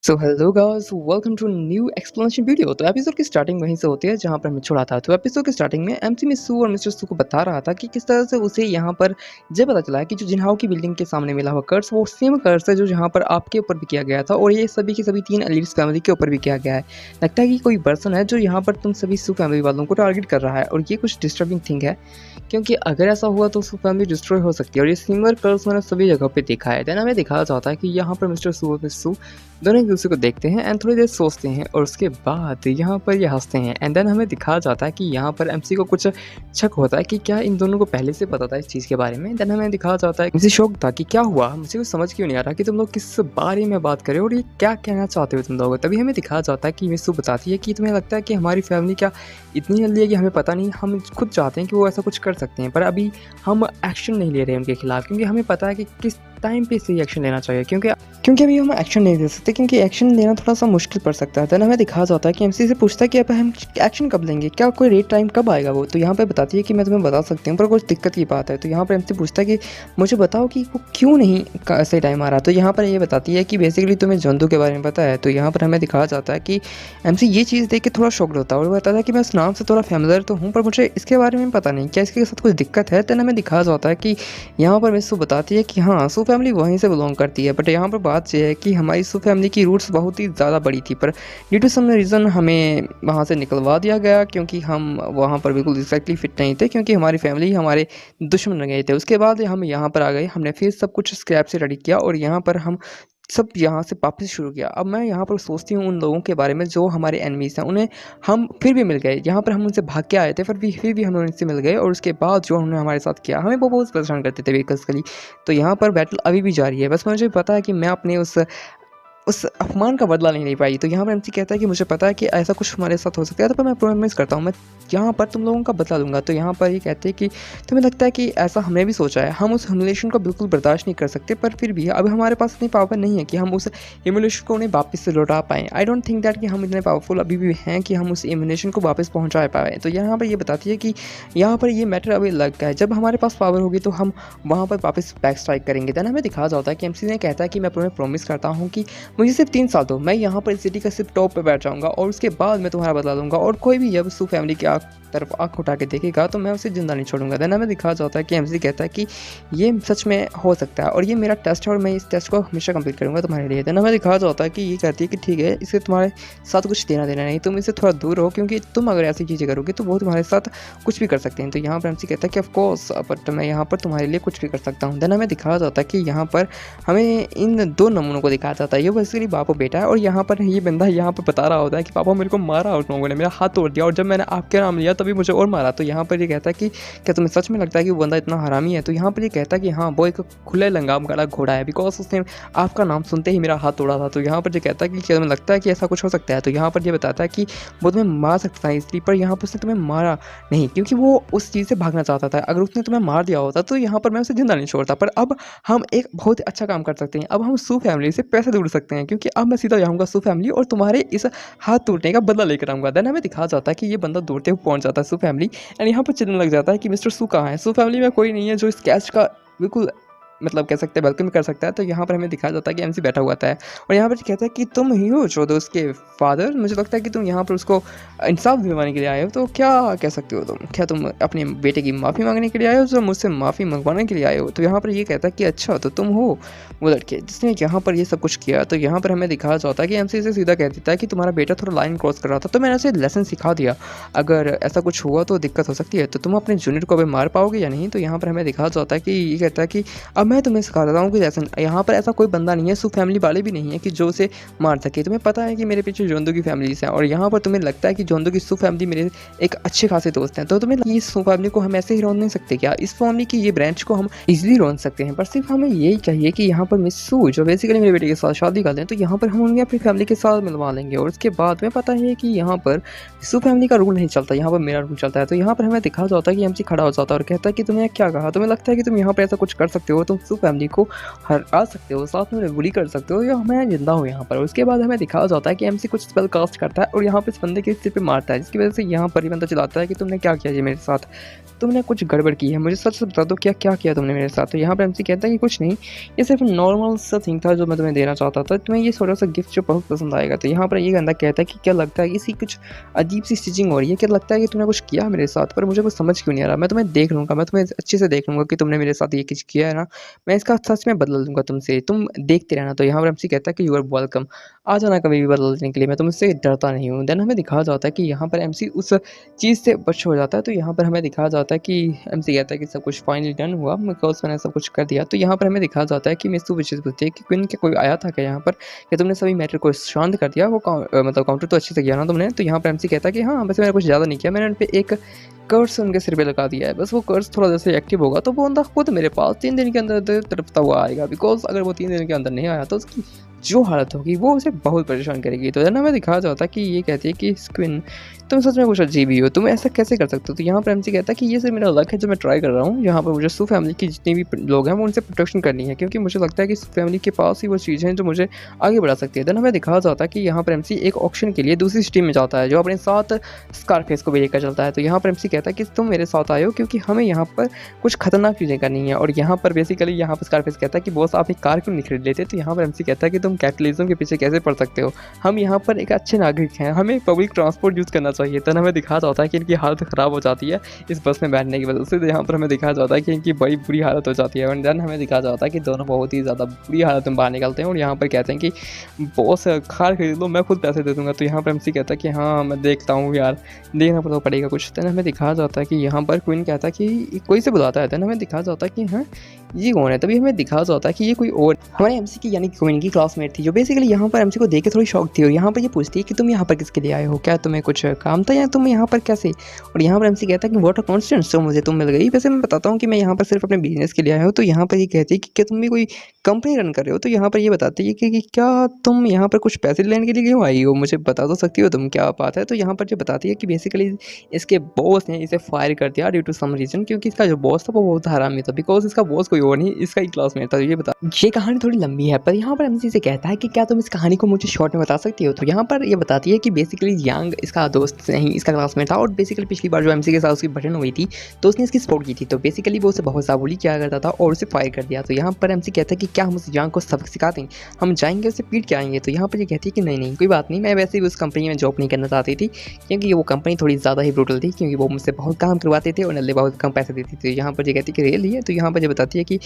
So hello guys, welcome to new explanation video. तो episode की starting वहीं से होती है जहां पर हमें छोड़ा था। तो एपिसोड की स्टार्टिंग में एमसी मिसू और मिस्टर सू को बता रहा था कि किस तरह से उसे यहां पर ये पता चला है कि जो जिन्हाओ की बिल्डिंग के सामने मिला हुआ कर्स वो सेम कर्स है जो जहां पर आपके ऊपर भी किया गया था, और ये सभी की सभी 3 एलिट्स फैमिली के ऊपर भी किया गया है। लगता है कि कोई पर्सन है जो यहाँ पर तुम सभी सू फैमिली वालों को टारगेट कर रहा है, और ये कुछ डिस्टर्बिंग थिंग है, क्योंकि अगर ऐसा हुआ तो सू फैमिली डिस्ट्रॉय हो सकती है। और ये सिमिलर कर्स मैंने सभी जगह पे देखा है। देन हमें दिखाया जाता है कि यहाँ पर मिस्टर सू और मिस सू दोनों एक दूसरे को देखते हैं एंड थोड़ी देर सोचते हैं, और उसके बाद यहाँ पर ये हंसते हैं। एंड देन हमें दिखाया जाता है कि यहाँ पर एमसी को कुछ शक होता है कि क्या इन दोनों को पहले से पता था इस चीज़ के बारे में। देन हमें दिखाया जाता है मुझे शौक था कि क्या हुआ, मुझे कुछ समझ क्यों नहीं आ रहा कि तुम लोग किस बारे में बात करें और ये क्या कहना चाहते हो तुम लोग। तभी हमें दिखाया जाता है कि मिसू बताती है कि तुम्हें लगता है कि हमारी फैमिली क्या इतनी जल्दी है कि हमें पता नहीं, हम खुद चाहते हैं कि वो ऐसा कुछ कर सकते हैं, पर अभी हम एक्शन नहीं ले रहे हैं उनके खिलाफ, क्योंकि हमें पता है कि किस टाइम पे सही एक्शन लेना चाहिए, क्योंकि अभी हम एक्शन नहीं ले सकते, क्योंकि एक्शन लेना थोड़ा सा मुश्किल पड़ सकता है। देन हमें दिखाया जाता है कि एमसी से पूछता है कि अब हम एक्शन कब लेंगे, क्या कोई रेट टाइम कब आएगा वो। तो यहाँ पे बताती है कि मैं तुम्हें बता सकती हूँ, पर कुछ दिक्कत की बात है। तो यहाँ पर एमसी पूछता है कि मुझे बताओ कि वो क्यों नहीं सही टाइम आ रहा। तो यहाँ पर ये बताती है कि बेसिकली तुम्हें जंतु के बारे में पता है। तो यहाँ पर हमें दिखाया जाता है कि एमसी ये चीज़ देख के थोड़ा शॉक्ड होता है, और वो बताता है कि मैं उस नाम से थोड़ा फेमिलियर तो हूँ, पर मुझे इसके बारे में पता नहीं, क्या इसके साथ कुछ दिक्कत है। देन हमें दिखाया जाता है कि यहाँ पर मिस सू बताती है कि हाँ, सू फैमिली वहीं से बिलोंग करती है, बट यहाँ पर बात यह है कि हमारी सू फैमिली की रूट्स बहुत ही ज़्यादा बड़ी थी, पर ड्यू टू सम रीज़न हमें वहाँ से निकलवा दिया गया, क्योंकि हम वहाँ पर बिल्कुल एग्जैक्टली फिट नहीं थे, क्योंकि हमारी फैमिली हमारे दुश्मन रह गए थे। उसके बाद हम यहाँ पर आ गए, हमने फिर सब कुछ स्क्रैप से रेडी किया, और यहाँ पर हम सब यहाँ से वापस शुरू किया। अब मैं यहाँ पर सोचती हूँ उन लोगों के बारे में जो हमारे एनिमीज़ हैं, उन्हें हम फिर भी मिल गए। यहाँ पर हम उनसे भाग के आए थे, फिर भी हम उनसे मिल गए, और उसके बाद जो उन्होंने हमारे साथ किया, हमें वो बहुत परेशान करते थे बेसिकली। तो यहाँ पर बैटल अभी भी जारी है, बस मुझे पता है कि मैं अपने उस अपमान का बदला नहीं ले पाई। तो यहाँ पर एमसी कहता है कि मुझे पता है कि ऐसा कुछ हमारे साथ हो सकता है, तो मैं प्रॉमिस करता हूँ मैं यहाँ पर तुम लोगों का बदला लूँगा। तो यहाँ पर ये कहते हैं कि तुम्हें लगता है कि ऐसा हमने भी सोचा है, हम उस ह्यूमिलेशन को बिल्कुल बर्दाश्त नहीं कर सकते, पर फिर भी अब हमारे पास इतनी पावर नहीं है कि हम उस ह्यूमिलेशन को उन्हें वापस से लौटा पाएँ। आई डोंट थिंक दैट कि हम इतने पावरफुल अभी भी हैं कि हम उस ह्यूमिलेशन को वापस पहुँचा पाएँ। तो यहाँ पर ये बताती है कि यहाँ पर ये मैटर अभी अलग का है, जब हमारे पास पावर होगी तो हम वहाँ पर वापस बैक स्ट्राइक करेंगे। देन हमें दिखाया जाता है कि एमसी ने कहता है कि मैं तुम्हें प्रॉमिस करता हूँ कि मुझे सिर्फ 3 साल दो, मैं यहाँ पर इस सिटी का सिर्फ टॉप पे बैठ जाऊँगा, और उसके बाद मैं तुम्हारा बदला लूँगा, और कोई भी जब सू फैमिली की तरफ आँख उठा के देखेगा तो मैं उसे जिंदा नहीं छोड़ूंगा। देन हमें दिखाया जाता है कि एमसी कहता है कि ये सच में हो सकता है, और ये मेरा टेस्ट है, और मैं इस टेस्ट को हमेशा कंप्लीट करूँगा तुम्हारे लिए। देन हमें दिखाया जाता है कि ये कहती है कि ठीक है, इसे तुम्हारे साथ कुछ देना देना नहीं, तुम इससे थोड़ा दूर हो, क्योंकि तुम अगर ऐसी चीज़ें करोगे तो वो तुम्हारे साथ कुछ भी कर सकते हैं। तो यहाँ पर एमसी कहता है कि ऑफकोर्स, बट मैं यहाँ पर तुम्हारे लिए कुछ भी कर सकता हूँ। देन हमें दिखाया जाता है कि यहाँ पर हमें इन 2 नमूनों को दिखाया जाता है, ये बेसिकली बाप और बेटा है, और यहाँ पर ये बंदा यहाँ पर बता रहा होता है कि पापा मेरे को मारा उन लोगों ने, मेरा हाथ तोड़ दिया, और जब मैंने आपके नाम लिया तभी मुझे और मारा। तो यहाँ पर ये कहता है कि क्या तुम्हें सच में लगता है कि वो बंदा इतना हरामी है। तो यहाँ पर ये कहता है कि हाँ, वो एक खुले लंगाम वाला घोड़ा है, बिकॉज उसने आपका नाम सुनते ही मेरा हाथ तोड़ा था। तो यहाँ पर ये कहता है कि क्या तुम्हें लगता है कि ऐसा कुछ हो सकता है। तो यहाँ पर ये बताता है कि वो तुम्हें मार सकता है इसलिए, पर यहाँ पर उसने तुम्हें मारा नहीं, क्योंकि वो उस चीज़ से भागना चाहता था। अगर उसने तुम्हें मार दिया होता तो यहाँ पर मैं उसे जिंदा नहीं छोड़ता। पर अब हम एक बहुत अच्छा काम कर सकते हैं, अब हम सू फैमिली से पैसे ढूंढ सकते हैं, क्योंकि अब मैं सीधा जाऊँगा सू फैमिली और तुम्हारे इस हाथ टूटने का बदला लेकर आऊँगा। देन हमें दिखाया जाता है कि ये बंदा दौड़ते हुए पहुँच जाता है सू फैमिली, एंड यहाँ पर चिल्लाने लग जाता है कि मिस्टर सू कहाँ है। सू फैमिली में कोई नहीं है जो इस कैच का बिल्कुल मतलब कह सकते हैं वेलकम कर सकता है। तो यहाँ पर हमें दिखाया जाता है कि एमसी बैठा हुआ था, और यहाँ पर कहता है कि तुम ही हो जो दोस्त के फादर, मुझे लगता है कि तुम यहाँ पर उसको इंसाफ दिलवाने के लिए आए हो। तो क्या कह सकते हो तुम, क्या तुम अपने बेटे की माफ़ी मांगने के लिए आए हो, जो मुझसे माफ़ी मंगवाने के लिए आए हो। तो यहाँ पर ये कहता है कि अच्छा, तो तुम हो वो लड़के जिसने यहाँ पर ये सब कुछ किया। तो यहाँ पर हमें दिखाया जाता है कि एमसी से सीधा कह देता है कि तुम्हारा बेटा थोड़ा लाइन क्रॉस कर रहा था, तो मैंने उसे लेसन सिखा दिया, अगर ऐसा कुछ हुआ तो दिक्कत हो सकती है, तो तुम अपने जूनियर को अभी मार पाओगे या नहीं। तो यहाँ पर हमें दिखाया जाता है कि ये कहता है कि अब मैं तुम्हें सिखा देता हूँ कि लेसन, यहाँ पर ऐसा कोई बंदा नहीं है, सू फैमिली वाले भी नहीं है कि जो उसे मार सके। तुम्हें पता है कि मेरे पीछे जोंदू की फैमिलीज हैं, और यहाँ पर तुम्हें लगता है कि जोंदू की सू फैमिली मेरे एक अच्छे खासे दोस्त हैं, तो तुम्हें इस सू फैमिली को हम ऐसे ही रोन नहीं सकते क्या, इस फैमिली की ये ब्रांच को हम इजीली रोन सकते हैं, पर सिर्फ हमें यही चाहिए कि यहाँ पर मिस सू जो बेसिकली मेरे बेटे के साथ शादी कर लें, तो यहाँ पर हम उन्हें अपनी फैमिली के साथ मिलवा लेंगे, और उसके बाद में पता है कि यहाँ पर सू फैमिली का रूल नहीं चलता, यहाँ पर मेरा रूल चलता है। तो यहाँ पर हमें दिखाया जाता है कि एमसी खड़ा हो जाता है और कहता है कि तुमने क्या कहा, तुम्हें लगता है कि तुम यहाँ पर ऐसा कुछ कर सकते हो, तुम सू फैमिली को हरा सकते हो, साथ में बुली कर सकते हो, या मैं जिंदा हूँ यहाँ पर। उसके बाद हमें दिखाया जाता है कि एमसी कुछ स्पेल कास्ट करता है और यहाँ पर इस बंदे के सिर पे मारता है, जिसकी वजह से यहाँ पर ये बंदा चिल्लाता है कि तुमने क्या किया ये मेरे साथ, तुमने कुछ गड़बड़ की है, मुझे सच सच बता दो क्या क्या किया तुमने मेरे साथ। तो यहाँ पर एमसी कहता है कि कुछ नहीं, ये सिर्फ नॉर्मल सा थिंग था जो मैं तुम्हें देना चाहता था, तुम्हें ये थोड़ा सा गिफ्ट जो बहुत पसंद आएगा। तो यहाँ पर ये बंदा कहता है कि क्या लगता है इसकी कुछ अजीब सी स्टिचिंग हो रही है, क्या लगता है कि तुमने कुछ किया मेरे साथ, पर मुझे कुछ समझ क्यों नहीं आ रहा। मैं तुम्हें देख लूँगा, मैं तुम्हें अच्छे से देख लूँगा कि तुमने मेरे साथ ये कुछ किया है ना, मैं इसका सच में बदल दूँगा तुमसे, तुम देखते रहना। तो यहाँ पर एमसी कहता है कि यू आर वेलकम, आ जाना कभी भी बदलने के लिए, मैं तुमसे डरता नहीं हूँ। देन हमें दिखाया जाता है कि यहाँ पर एमसी उस चीज़ से बच हो जाता है। तो यहाँ पर हमें दिखाया जाता है कि एमसी कहता है कि सब कुछ फाइनली डन हुआ, बिकॉज़ मैंने सब कुछ कर दिया। तो यहाँ पर हमें दिखाया जाता है कि मित्सु विशेष पूछती है कि क्वीन क्या कोई आया था क्या यहाँ पर, क्या तुमने सभी मैटर को शांत कर दिया, वो मतलब काउंटर तो अच्छे से किया ना तुमने। तो यहाँ पर एमसी कहता है कि हाँ, वैसे मैंने कुछ ज़्यादा नहीं किया, मैंने उन पे एक कर्स उनके सिर पे लगा दिया है, बस वो कर्स थोड़ा जैसे एक्टिव होगा तो वो बंदा खुद मेरे पास 3 दिन के अंदर तड़पता हुआ आएगा, बिकॉज़ अगर वो 3 दिन के अंदर नहीं आया तो उसकी जो हालत होगी वो उसे बहुत परेशान करेगी। तो है ना, हमें दिखाया जाता है कि ये कहती है कि क्वीन तुम सच में कुछ अजीब ही हो, तुम ऐसा कैसे कर सकते हो। तो यहाँ पर एमसी कहता है कि ये सिर्फ मेरा लक है जो मैं ट्राई कर रहा हूँ, यहाँ पर मुझे सू फैमिली की जितनी भी लोग हैं वो उनसे प्रोटेक्शन करनी है, क्योंकि मुझे लगता है कि सू फैमिली के पास ही वो चीज़ है जो मुझे आगे बढ़ा सकती है। देन हमें दिखाया जाता है कि यहाँ पर एमसी एक ऑक्शन के लिए दूसरी सिटी में जाता है जो अपने साथ स्कारफेस को भी लेकर चलता है। तो यहाँ पर एमसी कहता है कि तुम मेरे साथ आए हो क्योंकि हमें यहाँ पर कुछ खतरनाक चीज़ें करनी है। और यहाँ पर बेसिकली यहाँ पर स्कारफेस कहता है कि बॉस आप एक कार क्यों नहीं खरीद लेते। तो यहाँ पर एमसी कहता है कि तुम कैपिटलिज्म के पीछे कैसे पड़ सकते हो, हम यहाँ पर एक अच्छे नागरिक हैं, हमें पब्लिक ट्रांसपोर्ट यूज़ करना चाहिए। तब हमें दिखाया जाता है कि इनकी हालत ख़राब हो जाती है इस बस में बैठने की वजह से। तो यहाँ पर हमें दिखाया जाता है कि इनकी बड़ी बुरी हालत हो जाती है। एंड देन हमें दिखाया जाता है कि दोनों बहुत ही ज़्यादा बुरी हालत में बाहर निकलते हैं और यहाँ पर कहते हैं कि बॉस कार खरीद लो, मैं खुद पैसे दे दूँगा। तो यहाँ पर एमसी कहता है कि हाँ मैं देखता हूँ यार, देखना तो पड़ेगा कुछ। देन हमें दिखाया जाता है कि यहाँ पर क्वीन कहता है कि कोई से बुलाता है। देन हमें दिखाया जाता है कि हाँ ये कौन है। तभी हमें दिखाया जाता है कि ये कोई और हमारे एमसी की यानी क्वीन की क्लासमेट थी, जो बेसिकली यहाँ पर एमसी को देख के थोड़ी शॉक थी। और यहाँ पर ये पूछती है कि तुम यहाँ पर किसके लिए आए हो, क्या तुम्हें कुछ काम था या तुम यहाँ पर कैसे। और यहाँ पर एमसी कहता है कि व्हाट अ कॉन्स्टेंस, तो मुझे तुम मिल गई। वैसे मैं बताता हूँ कि मैं यहाँ पर सिर्फ अपने बिजनेस के लिए आया हूँ। तो यहाँ पर ये कहती है कि क्या तुम भी कोई कंपनी रन कर रहे हो। तो यहाँ पर ये बताती है कि क्या तुम यहाँ पर कुछ पैसे लेने के लिए क्यों आई हो, मुझे बता तो सकती हो तुम क्या बात है। तो यहाँ पर ये बताती है कि बेसिकली इसके बॉस ने इसे फायर कर दिया ड्यू टू सम रीजन, क्योंकि इसका जो बॉस था वो बहुत हरामी था, बिकॉज इसका बॉस कोई और नहीं इसका ही क्लासमेट था। ये बता, ये कहानी थोड़ी लंबी है, पर यहाँ पर एमसी से कहता है कि क्या तुम इस कहानी को मुझे शॉर्ट में बता सकती हो। तो यहाँ पर ये बताती है कि बेसिकली यांग इसका दोस्त नहीं, इसका क्लासमेट था, और बेसिकली पिछली बार जो एमसी के साथ उसकी बटन हुई थी तो उसने इसकी सपोर्ट की थी। तो बेसिकली वो उसे बहुत सा बुली किया करता था और उसे फायर कर दिया। तो यहाँ पर एमसी कहता है कि क्या हम उस यांग को सबक सिखाते हैं, हम जाएंगे उसे पीट के आएंगे। तो यहाँ पर ये कहती है कि नहीं नहीं कोई बात नहीं, मैं वैसे ही उस कंपनी में जॉब नहीं करना चाहती थी, क्योंकि वो कंपनी थोड़ी ज़्यादा ही ब्रूटल थी, क्योंकि वो मुझसे बहुत काम करवाते थे और नल्ले बहुत कम पैसे देती थी। यहाँ पर ये कहती है कि रियल है। तो यहाँ पर ये बताती है कि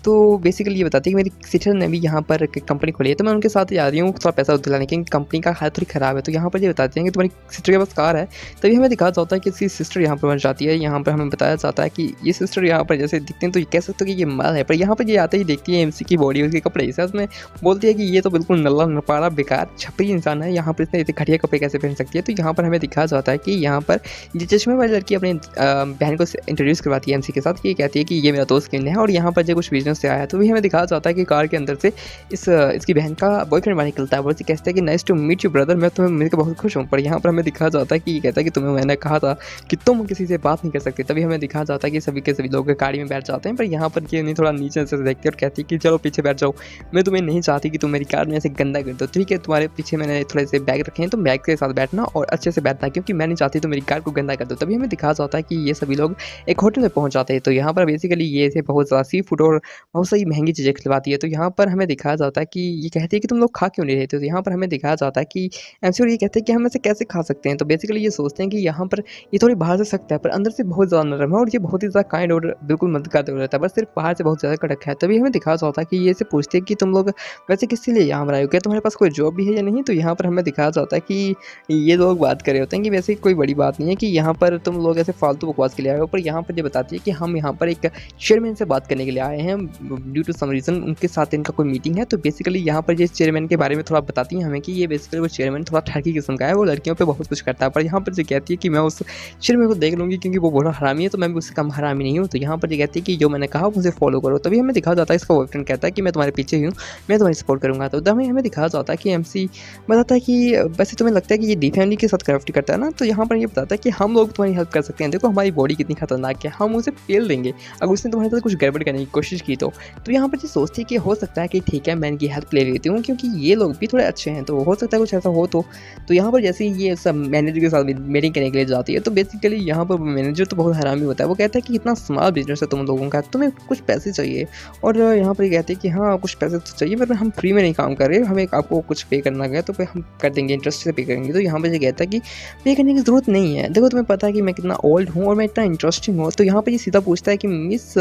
तो बेसिकली ये बताती है कि मेरी सिस्टर ने भी यहाँ पर कंपनी खोली है, तो मैं उनके साथ ही आ रही हूँ थोड़ा पैसा दिलाने, क्योंकि कंपनी का हालत थोड़ी ख़राब है। तो यहाँ पर ये बताती है कि तुम्हारी सिस्टर के पास कार है। तभी हमें दिखाया जाता है कि इसकी सिस्टर यहाँ पर बन जाती है। यहाँ पर हमें बताया जाता है कि ये सिस्टर यहाँ पर जैसे दिखते हैं तो ये कह सकते हो कि ये माल है, पर यहाँ पर ये आते ही देखती है एमसी की बॉडी, उसके कपड़े से उसमें बोलती है कि ये तो बिल्कुल नल्ला नपाड़ा बेकार छपरी इंसान है, यहाँ पर इतने इतने घटिया कपड़े कैसे पहन सकती है। तो यहाँ पर हमें दिखाया जाता है कि यहाँ पर ये चश्मे वाली लड़की अपने बहन को इंट्रोड्यूस करवाती है एमसी के साथ। ये कहती है कि ये मेरा दोस्त किन है और यहाँ पर जो कुछ बिजनेस से आया है। तो भी हमें दिखाया जाता है कि कार के अंदर से इसकी बहन का बॉयफ्रेंड बाहर निकलता है, वो इसे कहता है कि nice to meet you brother, मैं तुम्हें मिलकर बहुत खुश हूँ। पर यहाँ पर हमें दिखाया जाता है कि ये कहता है कि तुम्हें मैंने कहा था कि तुम किसी से बात नहीं कर सकते। तभी हमें दिखाया जाता है कि सभी के सभी लोग गाड़ी में बैठ जाते हैं, पर यहाँ पर ये नहीं थोड़ा नीचे से देखते और कहती है कि चलो पीछे बैठ जाओ, मैं तुम्हें नहीं चाहती कि तुम मेरी कार में ऐसे गंदा कर दो, ठीक है तुम्हारे पीछे मैंने थोड़े से बैग रखे हैं, तुम बैग के साथ बैठना और अच्छे से बैठना, क्योंकि मैं नहीं चाहती तुम मेरी कार को गंदा कर दो। तभी हमें दिखाया जाता है कि ये सभी लोग एक होटल में पहुंच जाते हैं। तो यहाँ पर बेसिकली ये से बहुत ज़्यादा सी फूड और बहुत सारी महंगी चीज़ें खिलवाती है। तो यहाँ पर हमें दिखाया जाता है कि ये कहती है कि तुम लोग खा क्यों नहीं रहे थे। तो यहाँ पर हमें दिखाया जाता है कि एमसी ये कहते हैं कि हम ऐसे कैसे खा सकते हैं। तो बेसिकली ये सोचते हैं कि यहाँ पर ये थोड़ी बाहर से सख्त है पर अंदर से बहुत ज़्यादा नरम है और ये बहुत ही ज़्यादा काइंड और बिल्कुल मदद करते हुए रहता है, बस सिर्फ बाहर से बहुत ज़्यादा कड़क है। तभी हमें दिखाया जाता है कि ये से पूछते हैं कि तुम लोग वैसे किसके लिए यहाँ पर आए हो, क्या तुम्हारे पास कोई जॉब भी है या नहीं। तो यहाँ पर हमें दिखाया जाता है कि ये लोग बात कर रहे होते हैं कि वैसे कोई बड़ी बात नहीं है कि यहाँ पर तुम लोग ऐसे फालतू बकवास के लिए आए हो। पर यहाँ पर ये बताती है कि हम यहाँ पर एक चेयरमैन से बात करने के लिए आए हैं ड्यू टू सम रीज़न, उनके साथ इनका कोई मीटिंग है। तो बेसिकली बेसिकली यहाँ पर ये चेयरमैन के बारे में थोड़ा बताती हैं हमें कि ये बेसिकली वो चेयरमैन थोड़ा ठगी किस्म का है, वो लड़कियों पे बहुत कुछ करता है। पर यहाँ पर ये कहती है कि मैं उस चेयरमैन को देख लूँगी क्योंकि वो बड़ा हरामी है, तो मैं भी उससे कम हरामी नहीं हूँ। तो यहाँ पर ये कहती है कि जो मैंने कहा मुझे फॉलो करो। तभी हमें दिखाया जाता है इसका बॉयफ्रेंड कहता है कि मैं तुम्हारे पीछे ही हूँ, मैं तुम्हारी सपोर्ट करूँगा। तो तभी हमें दिखाया जाता है कि एमसी बताता है कि वैसे तुम्हें लगता है कि ये डी फैमिली के साथ करप्ट करता है ना, तो यहाँ पर ये बताता है कि हम लोग तुम्हारी हेल्प कर सकते हैं। देखो हमारी बॉडी कितनी खतरनाक है, हम उसे पेल देंगे अगर उसने तुम्हारे साथ कुछ गड़बड़ करने की कोशिश की तो यहाँ पर ये सोचती है कि हो सकता है कि ठीक है मैं इनकी हेल्प ले लेती हूँ क्योंकि ये लोग भी थोड़े अच्छे हैं, तो हो सकता है कुछ ऐसा हो। तो यहाँ पर जैसे ही ये सब मैनेजर के साथ मीटिंग करने के लिए जाती है, तो बेसिकली यहाँ पर मैनेजर तो बहुत हरामी होता है। वो कहता है कि इतना स्मॉल बिजनेस है तुम लोगों का, तुम्हें कुछ पैसे चाहिए। और यहाँ पर ये कहते हैं कि हाँ कुछ पैसे तो चाहिए, पर हम फ्री में नहीं काम कर रहे, हमें आपको कुछ पे करना गया तो हम कर देंगे, इंटरेस्ट से पे करेंगे। तो यहाँ पर ये कहता है कि पे करने की ज़रूरत नहीं है, देखो तुम्हें पता है कि मैं कितना ओल्ड हूँ और मैं इतना इंटरेस्टिंग हूँ। तो यहाँ पर ये सीधा पूछता है कि मिस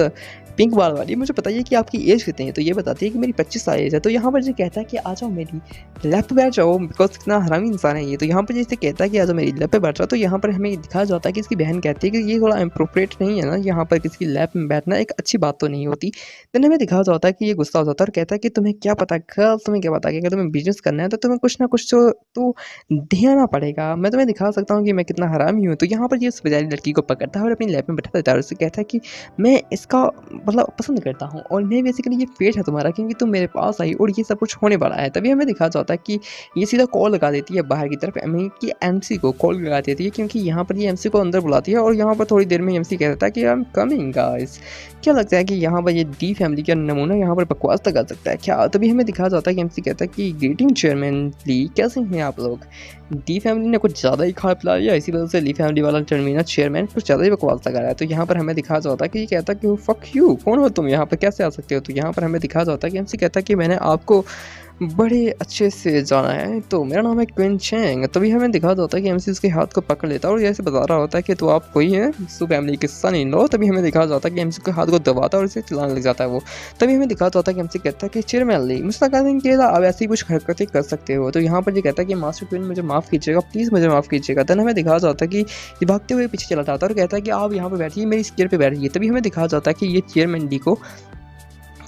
पिंक बाल वाली मुझे बताइए कि आपकी एज कितनी है। तो ये बताती है कि मेरी 25 साल एज है। तो यहाँ पर ये कहता है कि आ जाओ मेरी लैब पे बैठ जाओ, बिकॉज कितना हरामी इंसान है ये। तो यहाँ पर जैसे कहता है कि आ जाओ मेरी लैब पे बैठ जाओ। तो यहाँ पर हमें दिखाया जाता है कि इसकी बहन कहती है कि ये थोड़ा अप्रोप्रिएट नहीं है ना, यहाँ पर किसी लैब में बैठना एक अच्छी बात तो नहीं होती। देन हमें दिखाया जाता है कि ये गुस्सा हो जाता है और कहता है कि तुम्हें क्या पता गर्ल, तुम्हें क्या पता कि अगर तुम्हें बिजनेस करना है तो तुम्हें कुछ ना कुछ तो देना पड़ेगा, मैं तुम्हें दिखा सकता हूँ कि मैं कितना हरामी हूँ। तो यहाँ पर ये उस बेचारी लड़की को पकड़ता है और अपनी लैब में बैठा देता है और उससे कहता है कि मैं इसका मतलब पसंद करता हूँ और मैं बेसिकली ये फेट है तुम्हारा क्योंकि तुम मेरे पास आई और ये सब कुछ होने वाला है। तभी हमें दिखाया जाता है कि ये सीधा कॉल लगा देती है बाहर की तरफ एमसी को कॉल लगा देती है क्योंकि यहाँ पर ये एमसी को अंदर बुलाती है और यहाँ पर थोड़ी देर में एमसी कह देता है कि आई एम कमिंग गाइस। क्या लगता है कि यहाँ पर ये डी फैमिली का नमूना यहाँ पर बकवास लगा सकता है क्या? तभी हमें दिखाया जाता है कि एमसी कहता है कि ग्रीटिंग चेयरमैन ली, कैसे हैं आप लोग? डी फैमिली ने कुछ ज़्यादा ही खा पिला लिया, इसी वजह से ली फैमिली वाला टर्मिनल चेयरमैन कुछ ज़्यादा ही बकवास लगा रहा है। तो यहाँ पर हमें दिखाया जाता है कि ये कहता है कि फक यू, कौन हो तुम, यहाँ पर कैसे आ सकते हो? तो यहाँ पर हमें दिखाया जाता है कि एमसी कहता है कि मैंने आपको बड़े अच्छे से जाना है, तो मेरा नाम है क्विन चैंग। तभी हमें दिखा जाता है कि एमसी उसके हाथ को पकड़ लेता है और ऐसे बता रहा होता है कि तो आप कोई हैं सु फैमिली के सन इन लॉ। तभी हमें दिखा जाता है कि एमसी के हाथ को दबाता है और इसे चिल्लाने लग जाता है वो। तभी हमें दिखा जाता है कि एमसी कहता है कि चेयरमैन ली, मुझसे कहते हैं कि आप ऐसी कुछ हरकतें कर सकते हो। तो यहाँ पर ये कहता है कि मास्टर क्वीन मुझे माफ़ कीजिएगा, प्लीज़ मुझे माफ़ कीजिएगा। देन हमें दिखा जाता है कि ये भागते हुए पीछे चला जाता है और कहता है कि आप यहाँ पर बैठिए, मेरी चेयर पर बैठिए। तभी हमें दिखा जाता है कि ये चेयरमैन डी को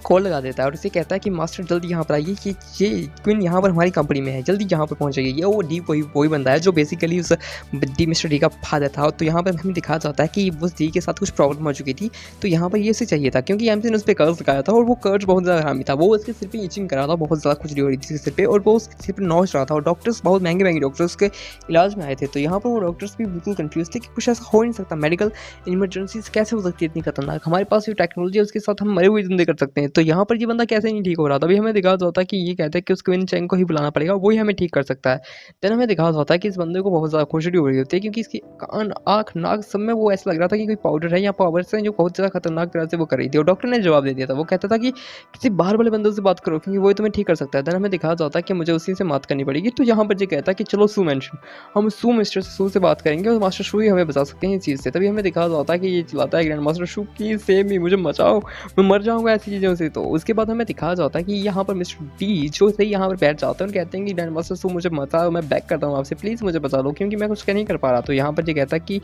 कॉल लगा देता है और उसे कहता है कि मास्टर जल्दी यहाँ पर आइए कि ये क्वीन यहाँ पर हमारी कंपनी में है, जल्दी यहाँ पर पहुँच जाइए। ये वो डी वही बंदा है जो बेसिकली उस डी मिस्टर डी का फादर था। तो यहाँ पर हमें दिखाया जाता है कि उस डी के साथ कुछ प्रॉब्लम हो चुकी थी, तो यहाँ पर ये उसे चाहिए था क्योंकि एमसी ने उस पर कर्ज लगाया था और वो कर्ज बहुत ज़्यादा हरामी था। वो उसके सिर पर इचिंग कर रहा था, बहुत ज़्यादा खुजली हो रही थी सिर पर और वो उसके सिर पर नोच रहा था और डॉक्टर्स बहुत महंगे महंगे डॉक्टर्स उसके इलाज में आए थे। तो यहाँ पर वो डॉक्टर्स भी बिल्कुल कन्फ्यूज थे कि कुछ ऐसा हो नहीं सकता, मेडिकल इमरजेंसीज कैसे हो सकती है इतनी खतरनाक, हमारे पास जो टेक्नोलॉजी है उसके साथ हम मरे हुए जिंदे कर सकते हैं। तो यहाँ पर ये बंदा कैसे नहीं ठीक हो रहा था। अभी हमें दिखाया होता है कि ये कहता है कि उस क्वीन चैंग को ही बुलाना पड़ेगा, वही हमें ठीक कर सकता है। देन हमें दिखाया होता है कि इस बंदे को बहुत ज़्यादा खुजली हो रही होती है क्योंकि इसकी कान, आँख, नाक सब में वो ऐसा लग रहा था कि कोई पाउडर है या पावर्स है जो बहुत ज़्यादा खतरनाक तरह से वो कर रही थी। और डॉक्टर ने जवाब दे दिया था, वो कहता था कि किसी बाहर वाले बंदों से बात करो क्योंकि वही तुम्हें ठीक कर सकता है। देन हमें दिखाया जाता है कि मुझे उसी से बात करनी पड़ेगी। तो यहाँ पर ये कहता है कि चलो सू मेंशन, हम सू मिस्टर सू से बात करेंगे और मास्टर शू ही हमें बचा सकते हैं इस चीज़ से। तभी हमें दिखाया जाता है कि ये चिल्लाता है ग्रैंड मास्टर शू की सेम ही, मुझे बचाओ, मैं मर जाऊंगा ऐसी चीज़ों से। तो उसके बाद हमें दिखाया जाता है कि यहाँ पर मिस्टर डी जो सही यहाँ पर बैठ जाते हैं और कहते हैं कि ग्रैंड मास्टर शू मुझे बचाओ, मैं बैक करता हूँ आपसे, प्लीज़ मुझे बचा लो क्योंकि मैं कुछ नहीं कर पा रहा। तो यहाँ पर ये कहता है कि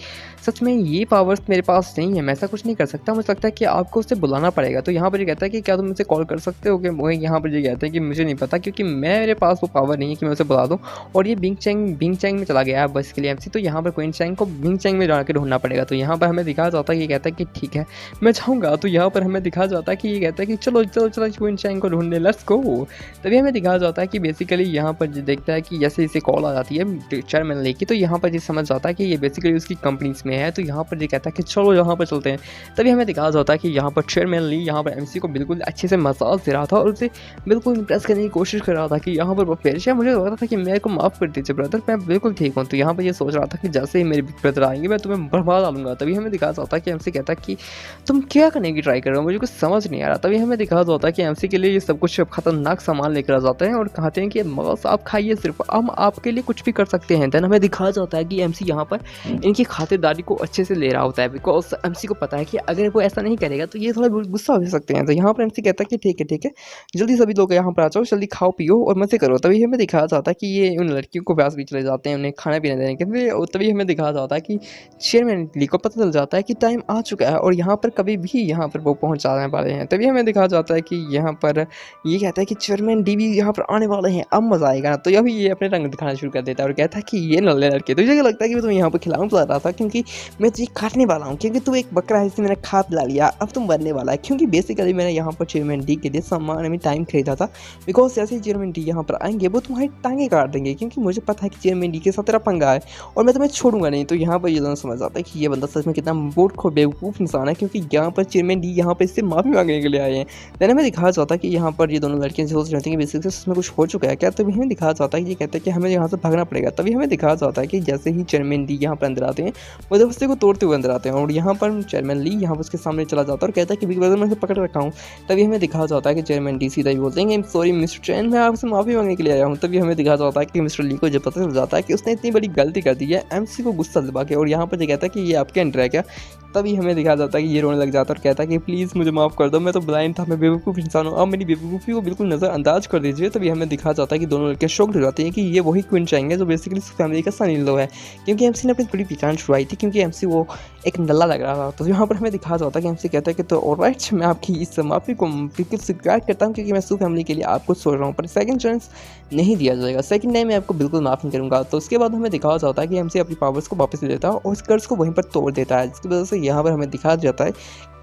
सच में ये पावर्स मेरे पास नहीं है, मैं ऐसा कुछ नहीं कर सकता, मुझे लगता है कि आपको उससे बुलाना पड़ेगा। तो यहाँ पर ये कहता है कि क्या तुम मुझे कॉल कर सकते हो? कि वो यहाँ पर ये कहते हैं कि मुझे नहीं पता क्योंकि मेरे पास वो पावर नहीं है कि मैं उसे बुला दूँ। और ये बिंग चैंग में चला गया है बस के लिए एमसी। तो यहाँ पर क्वीन चैंग को बिंग चैंग में जाकर ढूंढना पड़ेगा। तो यहाँ पर हमें दिखाया जाता है कि कहता है कि ठीक है मैं जाऊँगा। तो यहाँ पर हमें दिखाया जाता है कि ये कहता है कि चलो चलो चलो क्वीन चैंग को ढूंढने, लेट्स गो। तभी हमें दिखाया जाता है कि बेसिकली यहाँ पर जो देखता है कि जैसे इसे कॉल आ जाती है चेयरमैन लेके, तो यहाँ पर ये समझ जाता है कि ये बेसिकली उसकी कंपनीज में है। तो यहाँ पर ये कहता है कि चलो यहाँ पर चलते हैं। तभी हमें दिखाया जाता है कि यहाँ पर चेयरमैन ली यहाँ पर एमसी को बिल्कुल अच्छे से मसाज दे रहा था और उसे बिल्कुल इंप्रेस करने की कोशिश कर रहा था कि यहाँ पर पेरिशा, मुझे लग रहा था कि मेरे को माफ़ कर दीजिए ब्रदर, मैं बिल्कुल ठीक हूँ। तो यहाँ पर ये सोच रहा था कि जैसे ही मेरे ब्रदर आएंगे मैं तुम्हें बर्बाद डालूंगा। तभी हमें दिखाया जाता है कि एमसी कहता है कि तुम क्या करने की ट्राई कर रहे हो, मुझे कुछ समझ नहीं आ रहा। तभी हमें दिखाया जाता है कि एमसी के लिए ये सब कुछ खतरनाक सामान लेकर आ जाते हैं और कहते हैं कि बस आप खाइए, सिर्फ हम आपके लिए कुछ भी कर सकते हैं। देन हमें दिखाया जाता है कि एमसी यहाँ पर इनकी खातिरदारी को अच्छे से ले रहा होता है बिकॉज एमसी को पता है कि अगर वो ऐसा नहीं करेगा तो ये थोड़ा गुस्सा हो सकते हैं। तो यहाँ पर एमसी कहता है कि ठीक है जल्दी सभी लोग यहाँ पर आ जाओ, जल्दी खाओ पियो और मजे करो। तभी हमें दिखाया जाता है कि ये उन लड़कियों को पास भी चले जाते हैं उन्हें खाना पीना देने के लिए। और तभी हमें दिखाया जाता है कि चेयरमैन ली को पता चल जाता है कि टाइम आ चुका है और यहाँ पर कभी भी यहाँ पर वो पहुँच जाने वाले हैं। तभी हमें दिखाया दिखाया जाता है कि यहाँ पर ये कहता है कि चेयरमैन डी भी यहाँ पर आने वाले हैं, अब मज़ा आएगा। तो अभी ये अपने रंग दिखाना शुरू कर देता है और कहता है कि ये नल्ले लड़के, तुझे क्या लगता है कि मैं तुम्हें यहाँ पर खिलाऊँ जा रहा था, क्योंकि मैं तुझे काटने वाला हूँ, क्योंकि तू एक बकरा है जिसे मैंने खा पिला लिया, अब तुम बनने वाला है। क्योंकि बेसिकली मैंने यहाँ पर चेयरमैन डी के लिए सामान में टाइम खरीदा था, बिकॉज जैसे ही चेयरमैन डी यहाँ पर आएंगे वो तुम्हारी टांगे काट देंगे, क्योंकि मुझे पता है कि चेयरमैन डी के साथ तेरा पंगा है और मैं तुम्हें छोड़ूंगा नहीं। तो यहाँ पर ये दोनों समझ आता है कि ये बंदा सच में कितना मूर्ख बेवकूफ़ इंसान है, क्योंकि यहाँ पर चेयरमैन डी यहाँ पर इससे माफ़ी मांगने के लिए आए हैं। देन हमें दिखाया जाता है कि यहाँ पर ये दोनों लड़कियां सोच रही थी कि बेसिकली उसमें कुछ हो चुका है क्या। तभी हमें दिखाया जाता है कि ये कहते हैं कि हमें यहाँ से भागना पड़ेगा। तभी हमें दिखाया जाता है कि जैसे ही चेयरमैन डी यहाँ पर अंदर आते हैं वो दरवाजे को तोड़ते हुए अंदर आते हैं और यहाँ पर चेयरमैन ली यहाँ पर उसके सामने चला जाता है और कहता है कि बिग ब्रदर मैं इसे पकड़ रखा हूँ। तभी हमें दिखाया जाता है कि चेयरमैन डी सीधा ही बोलते हैं सॉरी मिस्टर चैन, मैं आपसे माफ़ी मांगने के लिए आया हूँ। तभी हमें दिखाया जाता है कि मिस्टर ली को जब पता चल जाता है कि उसने इतनी बड़ी गलती कर दी है एमसी को गुस्सा दिला के, और यहाँ पर ये कहता है कि ये आपके अंडर है क्या। तभी हमें दिखाया जाता है कि ये रोने लग जाता है और कहता है कि प्लीज़ मुझे माफ़ कर दो, मैं तो ब्लाइंड था, मैं बेवकूफ़ इंसान हूँ, अब मेरी बेवकूफ़ी को बिल्कुल नज़रअंदाज कर दीजिए। तभी हमें दिखाया जाता है कि दोनों लड़के शॉक्ड हो जाते हैं कि ये वही क्वीन चाहेंगे जो बेसिकली फैमिली का सन इन लॉ है, क्योंकि एमसी ने अपनी पूरी पहचान छुड़वाई थी, क्योंकि एमसी वो एक नल्ला लग रहा था। तो यहाँ पर हमें दिखाया जाता है कि एमसी कहता है कि तो ऑलराइट, मैं आपकी इस माफ़ी को बिल्कुल स्वीकार करता हूँ, क्योंकि मैं सू फैमिली के लिए आपको सोच रहा हूँ, पर सेकंड चांस नहीं दिया जाएगा, सेकंड टाइम मैं आपको बिल्कुल माफ़ नहीं करूँगा। तो उसके बाद हमें दिखाया जाता है कि एमसी अपनी पावर्स को वापस ले लेता है और उस कर्ज को वहीं पर तोड़ देता है, जिसकी वजह से यहाँ पर हमें दिखाया जाता है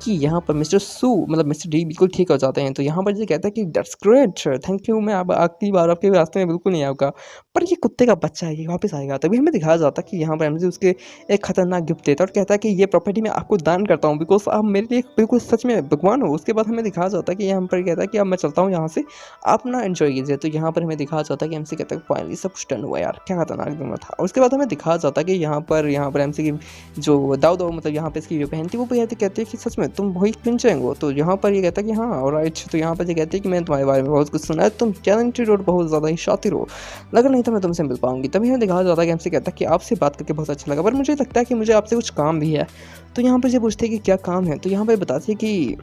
कि यहाँ पर मिस्टर सू मतलब मिस्टर डी बिल्कुल ठीक हो जाते हैं। तो यहाँ पर ये कहता है कि दैट्स ग्रेट, थैंक यू, मैं अब अगली बार आपके रास्ते में बिल्कुल नहीं आऊँगा, पर ये कुत्ते का बच्चा है, ये वापस आएगा। तभी हमें दिखाया जाता है कि यहाँ पर एमसी उसके एक खतरनाक गिफ्ट देता है और कहता है कि ये प्रॉपर्टी मैं आपको दान करता हूँ, बिकॉज आप मेरे लिए बिल्कुल सच में भगवान हो। उसके बाद हमें दिखाया जाता है कि यहाँ पर कहता है कि अब मैं चलता हूँ यहाँ से, आप ना एंजॉय कीजिए। तो यहाँ पर हमें दिखाया जाता है कि एमसी कहता है फाइनली सब कुछ डन हुआ यार, क्या खतरनाक दिन था। और उसके बाद हमें दिखाया जाता है कि यहाँ पर एमसी की जो दाऊद मतलब यहाँ पे इसकी जो बहन थी वो कहती है कि सच में तुम वही क्वीन चाहेंगे। तो यहाँ पर ये कहता है कि हाँ ऑलराइट। तो यहाँ पर ये कहते हैं कि मैंने तुम्हारे बारे में बहुत कुछ सुना है, तुम टैलेंटेड और बहुत ज़्यादा ही शातिर हो, लगा नहीं था मैं तुमसे मिल पाऊंगी। तभी हमें दिखाया जाता है कि एमसी कहता है कि आपसे बात करके बहुत अच्छा लगा, पर मुझे लगता है कि मुझे आपसे कुछ काम भी है। तो यहाँ पर ये पूछते हैं कि क्या काम है। तो यहाँ पर बताते हैं कि